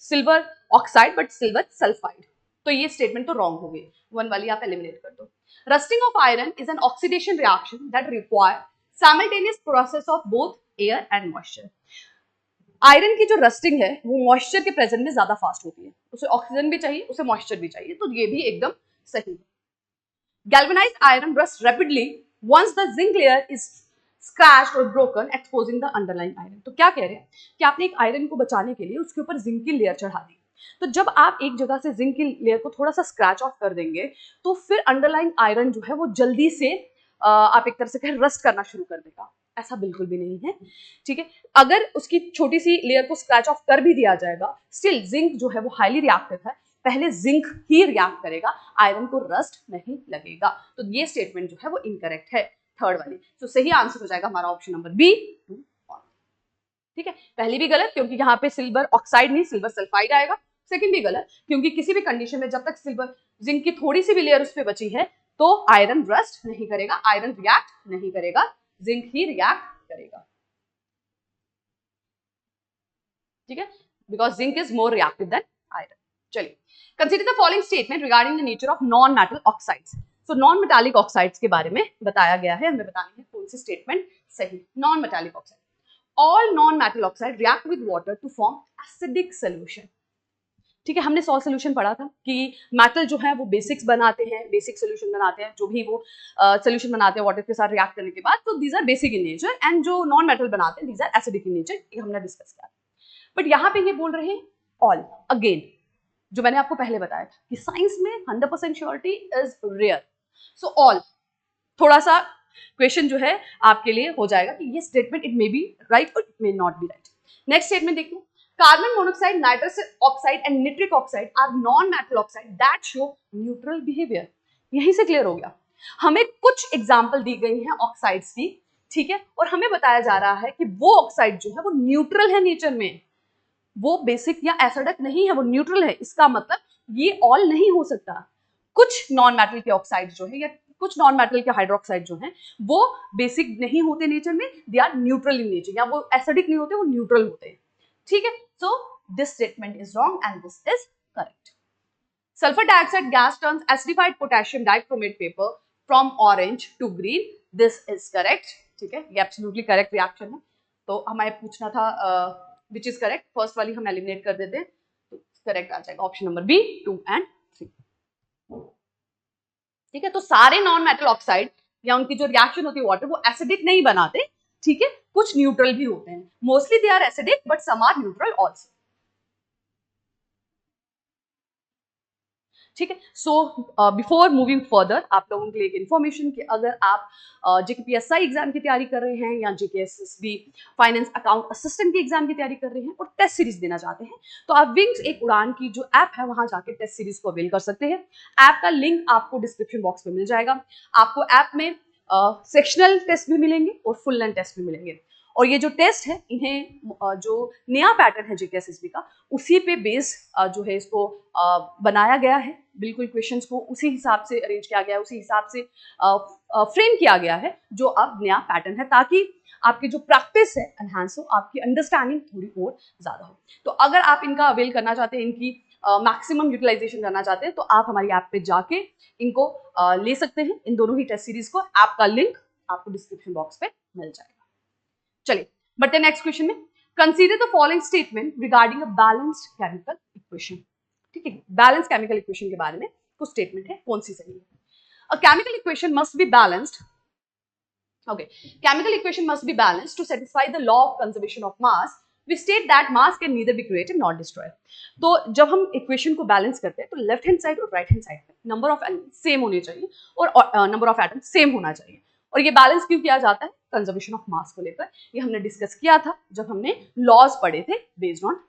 silver oxide but silver sulphide, तो ये स्टेटमेंट तो रॉन्ग हो गई, वन वाली आप एलिमिनेट कर दो। Rusting of iron is an oxidation reaction that require simultaneous process of both air and moisture. Iron की जो रस्टिंग है वो मॉइस्चर के प्रेजेंट में ज्यादा फास्ट होती है, उसे ऑक्सीजन भी चाहिए, उसे मॉइस्चर भी चाहिए, तो ये भी एकदम सही है। Galvanized iron rusts rapidly once the zinc layer is scratched or broken, exposing the underlying iron. तो क्या कह रहे हैं कि आपने एक आयरन को बचाने के लिए उसके ऊपर जिंक की लेयर चढ़ा दी, तो जब आप एक जगह से जिंक की लेयर को थोड़ा सा स्क्रैच ऑफ कर देंगे तो फिर अंडरलाइंग आयरन जो है वो जल्दी से आप एक तरह से कहें रस्ट करना शुरू कर देगा। ऐसा बिल्कुल भी नहीं है, ठीक है। अगर उसकी छोटी सी लेयर को स्क्रैच ऑफ कर भी दिया जाएगा, स्टिल जिंक जो है वो हाईली रिएक्टिव है, पहले जिंक ही रिएक्ट करेगा, आयरन को रस्ट नहीं लगेगा। तो ये स्टेटमेंट जो है वो इनकरेक्ट है, थर्ड वाली। तो सही आंसर हो जाएगा हमारा ऑप्शन नंबर बी, ठीक है। पहली भी गलत क्योंकि यहाँ पे सिल्वर ऑक्साइड नहीं सिल्वर सल्फाइड आएगा, सेकंड भी गलत क्योंकि किसी भी कंडीशन में जब तक सिल्वर जिंक की थोड़ी सी भी लेयर उस पर बची है तो आयरन रस्ट नहीं करेगा, आयरन रिएक्ट नहीं करेगा, जिंक ही रिएक्ट करेगा, ठीक है, because zinc is more reactive than iron. चलिए, consider the following statement regarding the nature of non metal oxides. So non metallic oxides के बारे में बताया गया है, हमें बतानी है कौन सी स्टेटमेंट सही। Non metallic oxide, all non metal oxide react with water to form acidic solution, ठीक है। हमने सॉल्ट सोल्यूशन पढ़ा था कि मेटल जो है वो बेसिक्स बनाते हैं, बेसिक सोल्यूशन बनाते हैं, जो भी वो सोल्यूशन बनाते हैं वाटर के साथ रिएक्ट करने के बाद, तो these are basic in nature, एंड जो नॉन मेटल बनाते हैं these are acidic in nature, ये हमने डिस्कस किया। बट यहाँ पे ये बोल रहे हैं ऑल, अगेन जो मैंने आपको पहले बताया कि साइंस में 100% surety is rare, so all, थोड़ा सा क्वेश्चन जो है आपके लिए हो जाएगा कि ये statement it may be right और it may not be right. Next statement देखिए, carbon monoxide, nitrous oxide and nitric oxide are non metal oxide that show neutral behaviour, यहीं से क्लियर हो गया। हमें कुछ एग्जांपल दी गई हैं ऑक्साइड्स की, ठीक है, और हमें बताया जा रहा है कि वो ऑक्साइड जो है वो न्यूट्रल है नेचर में, वो बेसिक या एसिडिक नहीं है, वो न्यूट्रल है। इसका मतलब ये ऑल नहीं हो सकता। कुछ नॉन मेटल के ऑक्साइड जो है या कुछ नॉन मेटल के हाइड्रोक्साइड जो हैं वो बेसिक नहीं होते नेचर में, they are neutral in nature, या वो एसिडिक नहीं होते, वो न्यूट्रल होते हैं, ठीक है। So this statement is wrong and this is correct. Sulphur dioxide gas turns acidified potassium dichromate paper from orange to green, this is correct, ठीक है, ये एब्सोल्युटली करेक्ट रिएक्शन है। तो हमें पूछना था विच इज करेक्ट, फर्स्ट वाली हम एलिमिनेट कर देते हैं, तो करेक्ट आ जाएगा ऑप्शन नंबर बी, 2 एंड 3, ठीक है। तो सारे नॉन मेटल ऑक्साइड या उनकी जो रिएक्शन होती है वाटर, वो एसिडिक नहीं बनाते, ठीक है, कुछ न्यूट्रल भी होते हैं, mostly they are acidic but some are neutral also, ठीक है। सो बिफोर मूविंग फर्दर, आप लोगों के लिए एक इन्फॉर्मेशन कि अगर आप जेकेपीएसआई एग्जाम की तैयारी कर रहे हैं या जेकेएसएसबी फाइनेंस अकाउंट असिस्टेंट की एग्जाम की तैयारी कर रहे हैं और टेस्ट सीरीज देना चाहते हैं, तो आप विंग्स एक उड़ान की जो ऐप है वहां जाके टेस्ट सीरीज को अवेल कर सकते हैं। ऐप का लिंक आपको डिस्क्रिप्शन बॉक्स में मिल जाएगा। आपको ऐप में सेक्शनल टेस्ट भी मिलेंगे और फुल लेंथ टेस्ट भी मिलेंगे, और ये जो टेस्ट है इन्हें जो नया पैटर्न है जेकेएसएसबी का उसी पे बेस जो है इसको बनाया गया है, बिल्कुल क्वेश्चंस को उसी हिसाब से अरेंज किया गया है, उसी हिसाब से फ्रेम किया गया है जो अब नया पैटर्न है, ताकि आपकी जो प्रैक्टिस है एनहांस हो, आपकी अंडरस्टैंडिंग थोड़ी और ज्यादा हो। तो अगर आप इनका अवेल करना चाहते हैं, इनकी मैक्सिमम यूटिलाइजेशन करना चाहते हैं, तो आप हमारी ऐप पे जाके इनको ले सकते हैं, इन दोनों ही टेस्ट सीरीज को। ऐप का लिंक आपको डिस्क्रिप्शन बॉक्स पे मिल जाएगा। चलिए बढ़ते हैं नेक्स्ट क्वेश्चन में। Consider the following statement regarding a balanced chemical equation. ठीक है, बैलेंस केमिकल इक्वेशन के बारे में कुछ स्टेटमेंट है, कौन सी सही है। अ chemical equation must be balanced, okay, chemical equation must be balanced to satisfy the law of conservation of mass. We state that mass can neither be created nor destroyed. तो जब हम इक्वेशन को balance करते हैं तो left hand side और right hand side पे number of element same होने चाहिए और नंबर ऑफ एटम सेम होना चाहिए। और ये बैलेंस क्यों किया जाता है? कंजर्वेशन ऑफ मास को लेकर। ये हमने डिस्कस किया था जब हमने लॉज पढ़े थे based on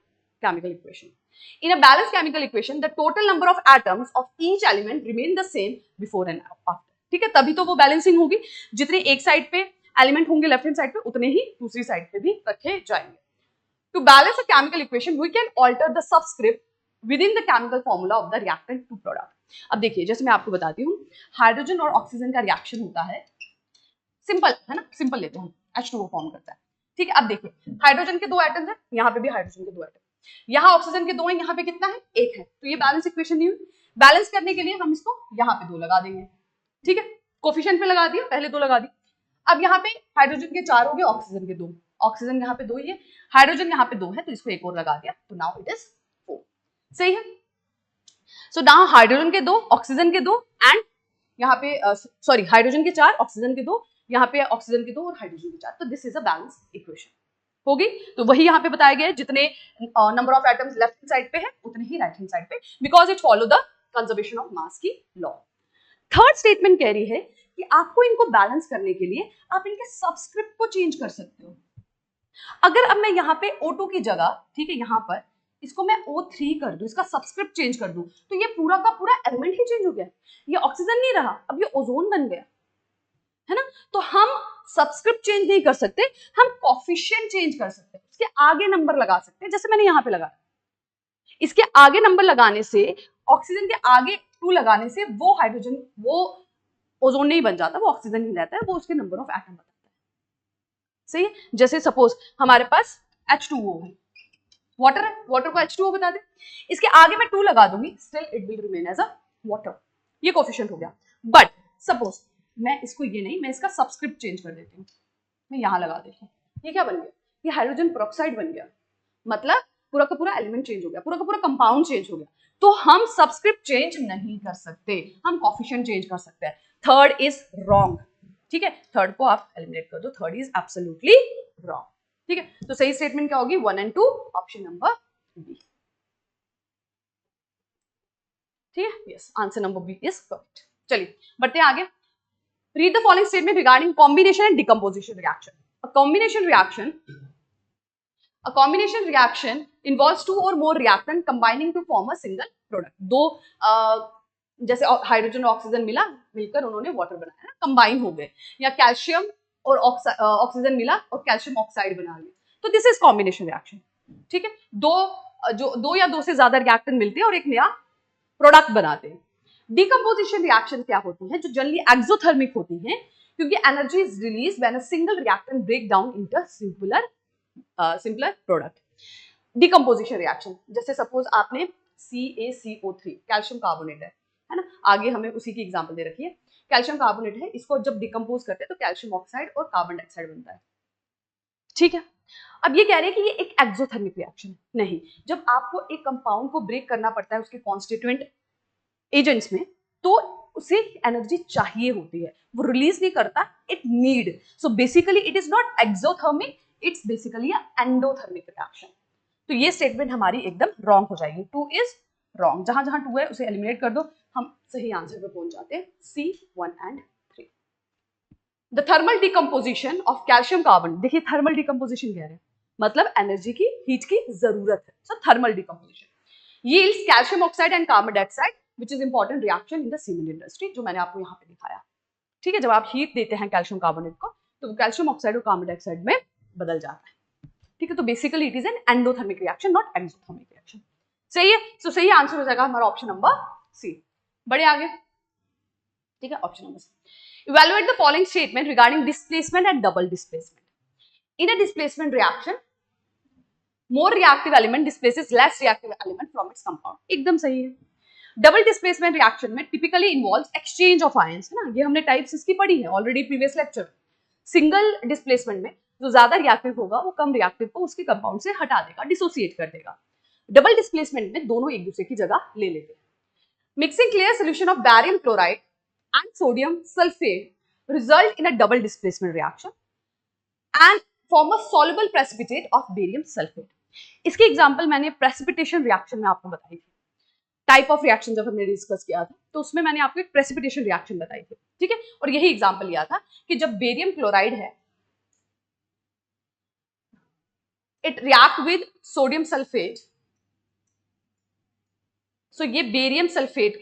chemical equation. In a balanced chemical equation, the total number of atoms of each element remain the same before and after. ठीक है, तभी तो वो बैलेंसिंग होगी। जितने एक साइड पे एलिमेंट होंगे लेफ्ट हैंड साइड पे, उतने ही दूसरी साइड पे भी रखे जाएंगे। To balance a chemical equation we can alter the subscript with in the chemical formula of the reactant to product. अब देखिए, जैसे मैं आपको बताती हूँ, हाइड्रोजन और ऑक्सीजन का रिएक्शन होता है, सिंपल है ना, सिंपल लेते हैं, H2O फॉर्म करता है। ठीक है, अब देखिए हाइड्रोजन के दो एटम्स हैं, यहाँ पे भी हाइड्रोजन के दो एटम, यहाँ ऑक्सीजन के दो हैं, यहाँ पे कितना है? एक है। तो ये बैलेंस इक्वेशन नहीं हुई। बैलेंस करने के लिए हम इसको यहाँ पे दो लगा देंगे। ठीक है, कोफिशिएंट पे लगा दिया, पहले दो लगा दी। अब यहाँ पे हाइड्रोजन के चार हो गए, ऑक्सीजन के दो, ऑक्सीजन यहाँ पे दो ही है, हाइड्रोजन यहाँ पे दो है, तो इसको एक और लगा दिया, तो नाउ इट इज 4। सही है। सो नाउ हाइड्रोजन के दो, ऑक्सीजन के दो एंड यहाँ पे सॉरी हाइड्रोजन के चार, ऑक्सीजन के दो, यहाँ पे ऑक्सीजन के दो और हाइड्रोजन के चार, तो this is a balance equation होगी। तो वही यहाँ पे बताया गया है, जितने number of atoms left hand side पे है उतने ही राइट हैंड साइड पे, because it follow the conservation of mass की लॉ। थर्ड स्टेटमेंट कह रही है कि आपको इनको बैलेंस करने के लिए आप इनके सबस्क्रिप्ट को चेंज कर सकते हो। अगर अब मैं यहाँ पे O2 की जगह, ठीक है, यहाँ पर इसको मैं O3 कर दूं, इसका सबस्क्रिप्ट चेंज कर दूं, तो ये पूरा का पूरा एलिमेंट ही चेंज हो गया। ये ऑक्सीजन नहीं रहा, अब ये ओजोन बन गया, है ना। तो हम सबस्क्रिप्ट चेंज नहीं कर सकते, हम कोफिशिएंट चेंज कर सकते हैं, इसके आगे नंबर लगा सकते हैं, जैसे मैंने यहाँ पे लगाया। इसके आगे नंबर लगाने से, ऑक्सीजन के आगे 2 लगाने से वो हाइड्रोजन, वो ओजोन नहीं बन जाता, वो ऑक्सीजन ही रहता है, वो उसके नंबर ऑफ एटम बताता है। सही है। जैसे सपोज हमारे पास H2O है, वाटर है, वाटर को H2O बता दे, इसके आगे मैं 2 लगा दूंगी, still it will remain as a water. ये कोफिशिएंट हो गया। बट सपोज मैं इसको ये नहीं, मैं इसका सबस्क्रिप्ट चेंज कर देती हूँ, मैं यहां लगा देती हूँ, ये क्या बन गया? ये हाइड्रोजन पेरोक्साइड बन गया। मतलब पूरा का पूरा एलिमेंट चेंज हो गया, पूरा का पूरा कंपाउंड चेंज हो गया। तो हम सबस्क्रिप्ट चेंज नहीं कर सकते, हम कोफिशिएंट चेंज कर सकते हैं। Third is wrong. ठीक है, थर्ड को आप एलिमिनेट कर दो, थर्ड इज एब्सोल्युटली रॉन्ग। ठीक है, तो सही स्टेटमेंट क्या होगी? 1 and 2, ऑप्शन नंबर बी। ठीक है, yes, answer number B is correct. चलिए बढ़ते हैं आगे। Read the following statement regarding combination and decomposition reaction. A combination reaction involves 2 or more reactant combining to form a single product. दो जैसे hydrogen और oxygen मिलकर उन्होंने वाटर बनाया, कंबाइन हो गए, या कैल्शियम और ऑक्सीजन मिला और कैल्शियम ऑक्साइड बना लिया, तो दिस इज कॉम्बिनेशन रिएक्शन। ठीक है, दो या दो से ज्यादा रिएक्टेंट मिलते हैं और एक नया प्रोडक्ट बनाते हैं। डिकम्पोजिशन रिएक्शन क्या होती है? जो जनरली एक्सोथर्मिक होती हैं, क्योंकि energy is release when a single reactant break down into simpler product. Decomposition reaction, जैसे सपोज आपने CaCO3 कैल्शियम कार्बोनेट है ना, आगे हमें उसी की एग्जांपल दे रखी है, कैल्शियम कार्बोनेट है, इसको जब डिकम्पोज करते हैं तो कैल्शियम ऑक्साइड और कार्बन डाइऑक्साइड बनता है। ठीक है, अब ये कह रहे हैं कि ये एक एक्सोथर्मिक रिएक्शन है। नहीं, जब आपको एक कंपाउंड को ब्रेक करना पड़ता है उसके कॉन्स्टिट्यूएंट एजेंट्स में, तो उसे एनर्जी चाहिए होती है, वो रिलीज नहीं करता, it need. So basically it is not exothermic, it's basically endothermic reaction. तो ये स्टेटमेंट हमारी एकदम रॉन्ग हो जाएगी। 2 इज रॉन्ग, जहां जहां 2 है उसे एलिमिनेट कर दो, हम सही आंसर पे पहुंच जाते हैं, C 1 and 3। The thermal decomposition of calcium carbon, देखिए थर्मल डिकम्पोजिशन कह रहे हैं, मतलब एनर्जी की, हीट की जरूरत है। So thermal decomposition yields calcium oxide and carbon dioxide which is important reaction in the cement industry, जो मैंने आपको यहाँ पे दिखाया। ठीक है, जब आप हीट देते हैं कैल्शियम कार्बोनेट को, तो वो कैल्शियम ऑक्साइड और कार्बन डाइऑक्साइड में बदल जाता है। ठीक है, तो basically it is an endothermic reaction, not exothermic reaction. सही है, सो सही आंसर हो जाएगा हमारा ऑप्शन नंबर C। बड़े आगे। ठीक है, option number C। Evaluate the following statement regarding displacement and double displacement. In a displacement reaction more reactive element displaces less reactive element from its compound। एकदम सही है। डबल डिस्प्लेसमेंट रिएक्शन में typically involves exchange of ions, है ना, ये हमने types इसकी पढ़ी है already previous lecture. Single displacement में जो ज्यादा रिएक्टिव होगा वो कम रिएक्टिव को उसके कंपाउंड से हटा देगा, डिसोसिएट कर देगा। डबल डिस्प्लेसमेंट में दोनों एक दूसरे की जगह ले लेते हैं। Mixing clear solution of barium chloride and sodium sulphate result in a double displacement reaction and form a soluble precipitate of barium sulphate. इसकी एग्जांपल मैंने प्रेसिपिटेशन रिएक्शन में आपको बताई थी। टाइप ऑफ रिएक्शन जब हमने डिस्कस किया था तो उसमें मैंने आपको एक प्रेसिपिटेशन रिएक्शन बताई थी, ठीक है। और यही एग्जांपल लिया था कि जब बेरियम क्लोराइड है, it react with sodium sulphate, so ये बेरियम सल्फेट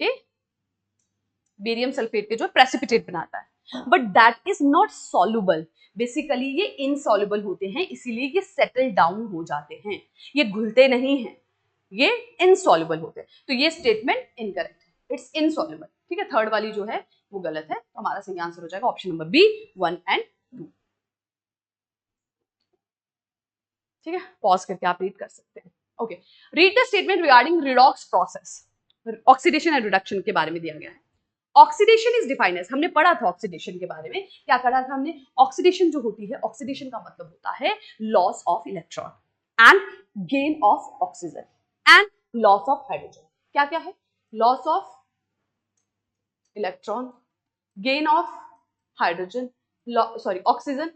के जो प्रेसिपिटेट बनाता है, but that is not soluble. Basically ये इनसॉल्युबल होते हैं, इसीलिए ये सेटल डाउन हो जाते हैं, ये घुलते नहीं हैं, ये इनसॉल्युबल होते हैं। तो ये स्टेटमेंट इनकरेक्ट है, इट्स इनसॉल्युबल, ठीक है। थर्ड वाली जो है वो गलत है, तो हमारा सही आंसर हो जाएगा ऑप्शन नंबर बी 1 एंड 2, ठीक है। पॉज करके आप रीड कर सकते हैं। Okay, read the statement regarding redox process. Oxidation and reduction के बारे में दिया गया है। ऑक्सीडेशन इज डिफाइंड एज, हमने पढ़ा था ऑक्सीडेशन के बारे में, क्या पढ़ा था हमने? ऑक्सीडेशन जो होती है, ऑक्सीडेशन का मतलब होता है loss of electron and gain of oxygen and loss of hydrogen. क्या क्या है? Loss of electron, gain of hydrogen, sorry oxygen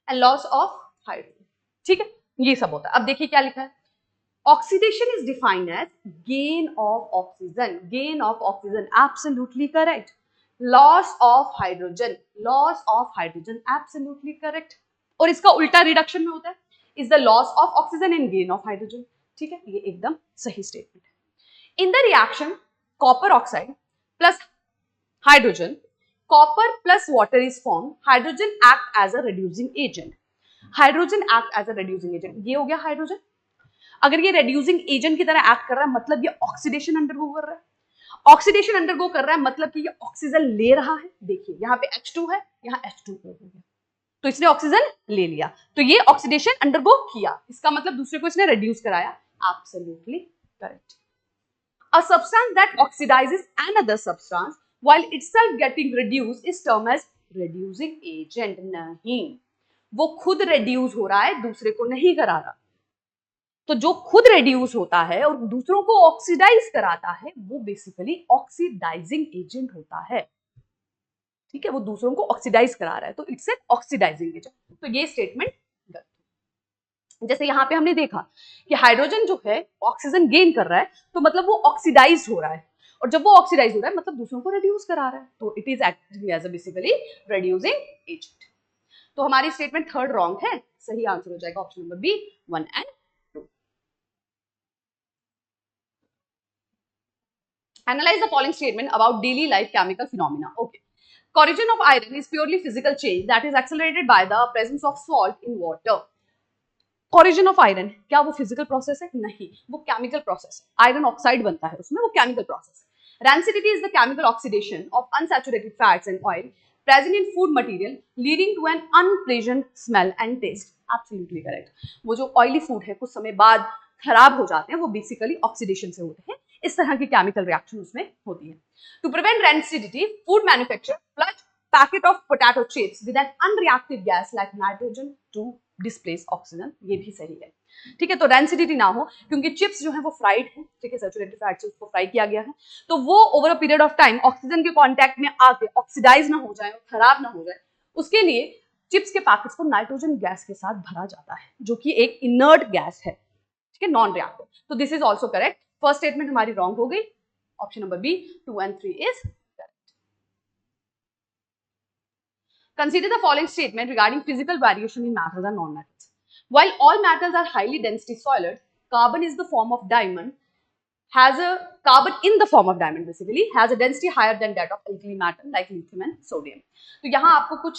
and loss of hydrogen, ठीक है, ये सब होता है। अब देखिए क्या लिखा है, oxidation is defined as gain of oxygen, gain of oxygen, absolutely correct. Loss of hydrogen, absolutely correct. और इसका उल्टा रिडक्शन में होता है, is the loss of oxygen and gain of hydrogen, ठीक है, ये एकदम सही स्टेटमेंट है। In the reaction copper oxide plus hydrogen, copper plus water is formed, hydrogen act as a reducing agent, ये हो गया हाइड्रोजन। अगर ये रेड्यूसिंग एजेंट की तरह एक्ट कर रहा है मतलब ये ऑक्सीडेशन अंडरगो कर रहा है, ऑक्सीडेशन अंडरगो कर रहा है मतलब कि ये ऑक्सीजन ले रहा है। देखिए यहाँ पे H2 है, यहाँ H2O हो गया, तो इसने ऑक्सीजन ले लिया, तो ये ऑक्सीडेशन अंडरगो किया, इसका मतलब दूसरे को इसने रेड्यूस कराया। Absolutely correct. A substance that oxidizes another substance while itself getting reduced is term as reducing agent. नहीं, वो खुद रेड्यूस हो रहा है, दूसरे को नहीं करा रहा। तो जो खुद रेड्यूस होता है और दूसरों को ऑक्सीडाइज कराता है वो बेसिकली ऑक्सीडाइजिंग एजेंट होता है, ठीक है, वो दूसरों को ऑक्सीडाइज करा रहा है, तो इट्स एन ऑक्सीडाइजिंग एजेंट। तो ये स्टेटमेंट गलत है। जैसे यहां पे हमने देखा कि हाइड्रोजन जो है ऑक्सीजन गेन कर रहा है, तो मतलब वो ऑक्सीडाइज हो रहा है, और जब वो ऑक्सीडाइज हो रहा है मतलब दूसरों को रिड्यूस करा रहा है, तो it is acting as a basically reducing agent. तो हमारी स्टेटमेंट थर्ड रॉन्ग है, सही आंसर हो जाएगा option number B 1 and 2। Analyze the following statement about daily life chemical phenomena. Okay. Corrosion of iron is purely physical change that is accelerated by the presence of salt in water. Corrosion of iron, क्या वो physical process है? नहीं, वो chemical process है। Iron oxide बनता है उसमें, वो chemical process है। Rancidity is the chemical oxidation of unsaturated fats and oil present in food material leading to an unpleasant smell and taste. Absolutely correct. वो जो oily food है कुछ समय बाद खराब हो जाते हैं, वो basically oxidation से होते हैं। इस तरह की केमिकल रिएक्शन उसमें होती है। To prevent rancidity, food manufacture flush packet of potato chips with an unreactive gas like nitrogen to displace oxygen, ये भी सही है, ठीक है। तो रेंसिडिटी ना हो क्योंकि चिप्स जो है वो फ्राइड है, ठीक है, सैचुरेटेड फैट से उसको फ्राई किया गया है, तो वो over a period of time oxygen के कॉन्टैक्ट में आके ऑक्सीडाइज ना हो जाए, खराब ना हो जाए, उसके लिए चिप्स के पैकेट्स को नाइट्रोजन गैस के साथ भरा जाता है, जो कि एक इनर्ट गैस है, ठीक है, नॉन रिएक्टिव। तो this is also correct. First statement हमारी रॉन्ग हो गई, option number B 2 and 3 is correct. Consider the following statement regarding physical variation in metals and non metals. While all metals are highly density solid, carbon is the form of diamond has a carbon in the form of diamond basically has a density higher than that of alkali metal like lithium and sodium. तो यहाँ आपको कुछ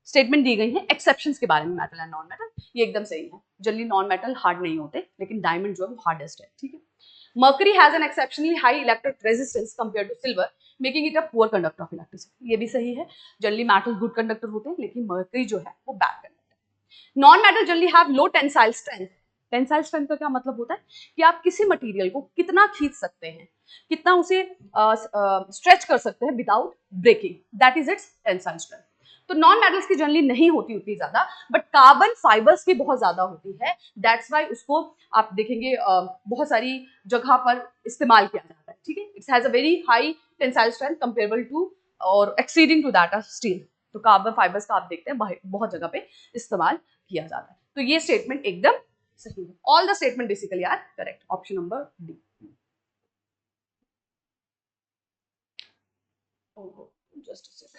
statement दी गई है exceptions के बारे में metal and non metal, ये एकदम सही है। जनरली नॉन मेटल हार्ड नहीं होते, लेकिन डायमंड जो है वो हार्डेस्ट है, ठीक है। Mercury has an exceptionally high electric resistance compare to silver making it a poor conductor of electricity, ये भी सही है। जनरली मेटल गुड कंडक्टर होते हैं, लेकिन मर्करी जो है वो bad conductor. Non metal generally have low tensile strength. Tensile strength का क्या मतलब होता है कि आप किसी मटेरियल को कितना खींच सकते हैं, कितना उसे स्ट्रेच कर सकते हैं without breaking, that is its tensile strength. तो नॉन मेटल्स की जनरली नहीं होती उतनी ज्यादा, बट कार्बन फाइबर्स की बहुत ज्यादा होती है। दैट्स वाई उसको आप देखेंगे बहुत सारी जगह पर इस्तेमाल किया जाता है, ठीक है। It's has a very high tensile strength comparable to और exceeding to that of steel. तो कार्बन फाइबर्स का आप देखते हैं बहुत जगह पे इस्तेमाल किया जाता है। तो ये स्टेटमेंट एकदम सही है। All the statement basically are correct. Option number D. Just a sec.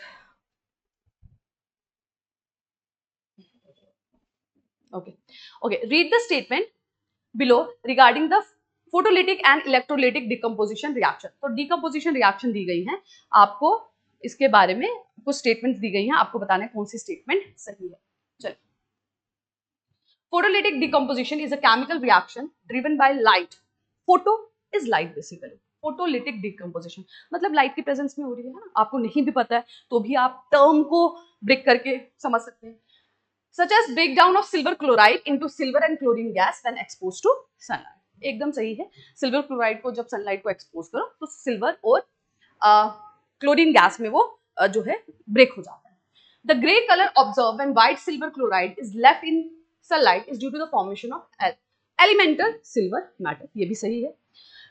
Okay, read the statement below regarding the photolytic and electrolytic decomposition reaction. तो decomposition reaction दी गई है आपको, इसके बारे में कुछ स्टेटमेंट्स दी गई हैं, आपको बताना है कौन सी स्टेटमेंट सही है। चलिए, photolytic decomposition is a chemical reaction driven by light. Photo is light basically. Photolytic decomposition मतलब लाइट की प्रेजेंस में हो रही है ना, आपको नहीं भी पता है तो भी आप टर्म को ब्रेक करके समझ सकते हैं। Such as breakdown of silver chloride into silver and chlorine gas when exposed to sunlight. एकदम सही है। सिल्वर क्लोराइड को जब सनलाइट को एक्सपोज करो तो सिल्वर और क्लोरीन गैस में वो जो है ब्रेक हो जाता है। The grey colour observe when white silver chloride is left in sunlight is due to the formation of elemental silver matter. ये भी सही है।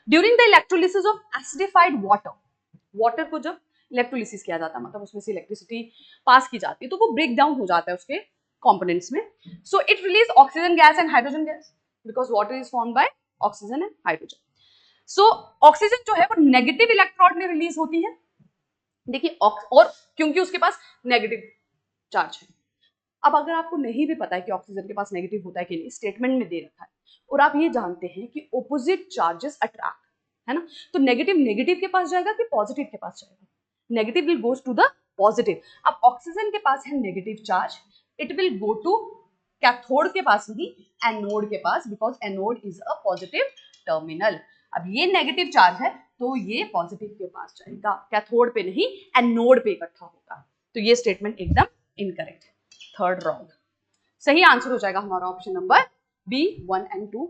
During the electrolysis of acidified water, water को जब इलेक्ट्रोलिसिस किया जाता है मतलब उसमें से इलेक्ट्रिसिटी पास की जाती है तो वो ब्रेक डाउन हो जाता है उसके components में। So it release oxygen gas and hydrogen gas because water is formed by oxygen and hydrogen. So oxygen जो है वो नेगेटिव इलेक्ट्रॉन में रिलीज होती है, देखिए, और क्योंकि उसके पास नेगेटिव चार्ज है। अब अगर आपको नहीं भी पता है कि ऑक्सीजन के पास नेगेटिव होता है कि नहीं, स्टेटमेंट में दे रखा है, और आप ये जानते हैं कि ऑपोजिट चार्जेस अट्रैक्ट, है ना, तो नेगेटिव नेगेटिव के पास जाएगा कि पॉजिटिव के पास जाएगा? Negative will goes to the positive. अब ऑक्सीजन के पास है negative charge, it will go to cathode के पास नहीं, एनोड के पास, because anode is a positive terminal. अब ये नेगेटिव चार्ज है तो ये पॉजिटिव के पास जाएगा, कैथोड पे नहीं एनोड पे इकट्ठा होगा। तो ये स्टेटमेंट एकदम इनकरेक्ट है, थर्ड रॉन्ग। सही आंसर हो जाएगा हमारा ऑप्शन नंबर बी, 1 and 2।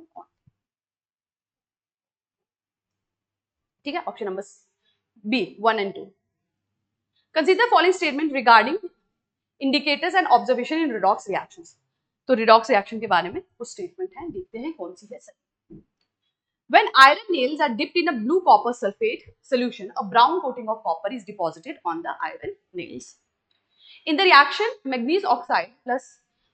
ठीक है, option number B 1 and 2। Consider following statement regarding indicators and observation in redox reactions. तो रिडॉक्स रिएक्शन के बारे में कुछ स्टेटमेंट है, देखते हैं कौन सी है सही। When iron nails are dipped in a blue copper sulfate solution, a brown coating of copper is deposited on the iron nails. In the reaction, magnesium oxide plus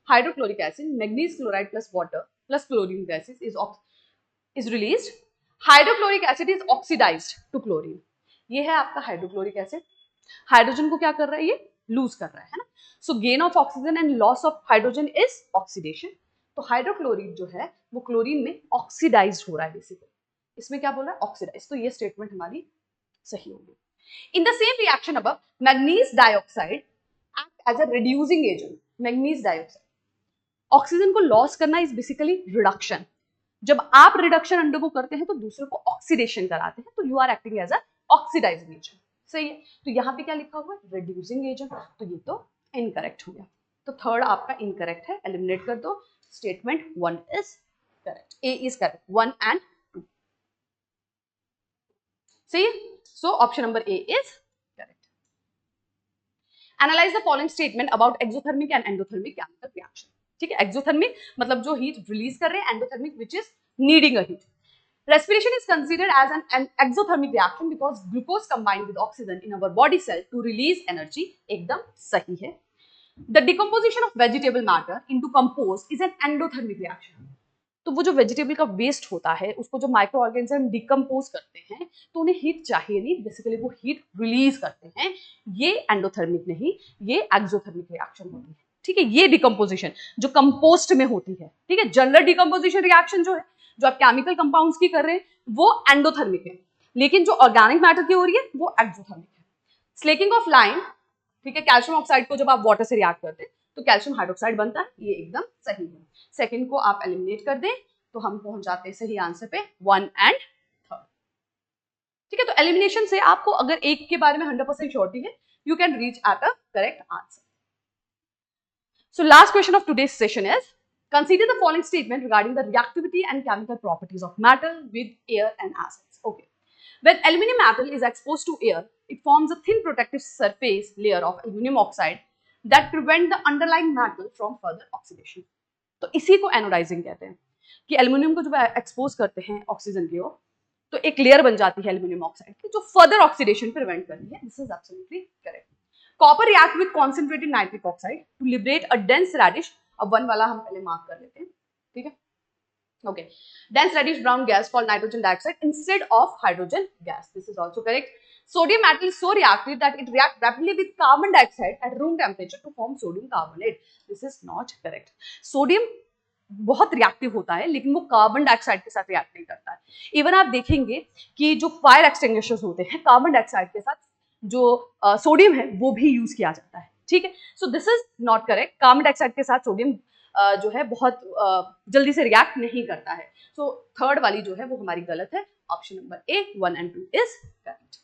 hydrochloric acid, magnesium chloride plus water plus chlorine gases is released. Hydrochloric acid is oxidized to chlorine. ये है आपका hydrochloric acid, hydrogen को क्या कर रहा है, ये loose कर रहा है ना। So gain of oxygen and loss of hydrogen is oxidation. तो हाइड्रोक्लोरिक जो है वो क्लोरीन में ऑक्सीडाइज हो रहा है बेसिकली, इसमें क्या बोल रहा है, ऑक्सीडाइज। तो ये स्टेटमेंट हमारी सही होगी। इन द सेम रिएक्शन अब manganese dioxide act as a reducing agent. Manganese dioxide, oxygen को लॉस करना इज बेसिकली रिडक्शन। जब आप रिडक्शन अंडरगो करते हैं तो दूसरे को ऑक्सीडेशन कराते हैं, तो you are acting as a oxidising agent. सही है। तो यहाँ पे क्या लिखा हुआ है, रिड्यूसिंग एजेंट, तो ये तो इनकरेक्ट हो गया। तो थर्ड आपका इनकरेक्ट है, एलिमिनेट कर दो। Statement 1 is correct, A is correct, 1 and 2 सही है। So option number A is correct. Analyse the following statement about exothermic and endothermic chemical reaction. ठीक है, एक्सोथर्मिक मतलब जो हीट रिलीज कर रहे हैं, endothermic which is needing a heat. Respiration is considered as an exothermic reaction because glucose combined with oxygen in our body cell to release energy। एकदम सही है। The decomposition of vegetable matter into compost is an endothermic reaction। तो वो जो vegetable का waste होता है उसको जो माइक्रो ऑर्गेनिज्म डिकम्पोज करते हैं तो उन्हें हीट चाहिए नहीं, बेसिकली वो हीट रिलीज करते हैं। ये एंडोथर्मिक नहीं, ये एक्सोथर्मिक रिएक्शन होती है। ठीक है, ये डिकम्पोजिशन जो कंपोस्ट में होती है। ठीक है, जनरल डिकम्पोजिशन रिएक्शन जो है, जो आप केमिकल कंपाउंड्स की कर रहे हैं, वो एंडोथर्मिक है, लेकिन जो ऑर्गेनिक मैटर की हो रही है वो एक्सोथर्मिक है। स्लेकिंग ऑफ लाइम, ठीक है, कैल्शियम ऑक्साइड को जब आप वाटर से रिएक्ट करते हैं तो कैल्शियम हाइड्रोक्साइड बनता है, ये एकदम सही है। सेकंड को आप एलिमिनेट कर दें तो हम पहुंच जाते हैं सही आंसर पे, 1 and 3। ठीक है, तो एलिमिनेशन से आपको अगर एक के बारे में 100% श्योरिटी है, you can reach at a correct answer. So last question of today's session is consider the following statement regarding the reactivity and chemical properties of metal with air and acids. Okay, when aluminum metal is exposed to air, it forms a thin protective surface layer of aluminum oxide that prevent the underlying metal from further oxidation. तो इसी को anodising कहते हैं कि aluminium को जब expose करते हैं ऑक्सीजन की ओर तो एक लेयर बन जाती है एल्युमिनियम ऑक्साइड की जो फर्दर ऑक्सीडेशन प्रिवेंट करती है. This is absolutely correct. Copper react with concentrated nitric oxide to liberate a dense reddish. अब 1 वाला हम पहले मार्क कर लेते हैं. ठीक है. Okay. Dense reddish brown gas called nitrogen dioxide instead of hydrogen gas. This is also correct. Sodium metal is so reactive that it reacts rapidly with carbon dioxide at room temperature to form sodium carbonate. This is not correct. Sodium बहुत reactive होता है लेकिन वो carbon dioxide के साथ react नहीं करता है. इवन आप देखेंगे कि जो फायर एक्सटिंग्विशर्स होते हैं कार्बन डाइऑक्साइड के साथ जो सोडियम है वो भी यूज किया जाता है. ठीक है. So this is not correct. Carbon dioxide के साथ सोडियम जो है बहुत जल्दी से रिएक्ट नहीं करता है. सो थर्ड वाली जो है वो हमारी गलत है. Option number A 1 and 2 is correct.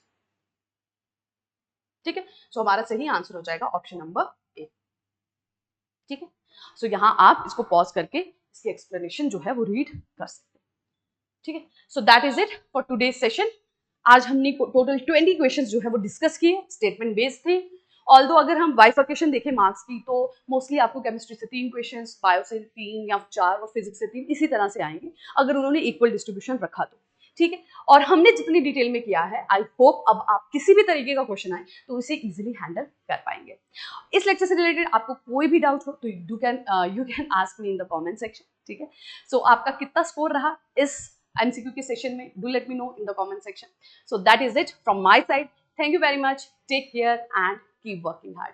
ठीक है. सो हमारा सही आंसर हो जाएगा ऑप्शन नंबर ए. ठीक है. सो यहां आप इसको पॉज करके इसकी एक्सप्लेनेशन जो है वो रीड कर सकते हैं. ठीक है. सो that is it for today session. आज हमने टोटल 20 क्वेश्चंस जो है वो डिस्कस किए. स्टेटमेंट बेस्ड थे. ऑल्दो अगर हम बाइफर्केशन देखें मार्क्स की तो मोस्टली आपको केमिस्ट्री से 3 क्वेश्चंस, बायो से 3 या 4 और फिजिक्स से 3 इसी तरह से आएंगे अगर उन्होंने इक्वल डिस्ट्रीब्यूशन रखा तो. ठीक है. और हमने जितनी डिटेल में किया है आई होप अब आप किसी भी तरीके का क्वेश्चन आए तो उसे इजीली हैंडल कर पाएंगे. इस लेक्चर से रिलेटेड आपको कोई भी डाउट हो तो you can ask me in the comment section. ठीक है. सो आपका कितना स्कोर रहा इस MCQ के सेशन में, do let me know in the comment section. So that is it from my side. Thank you very much. Take care and keep working hard.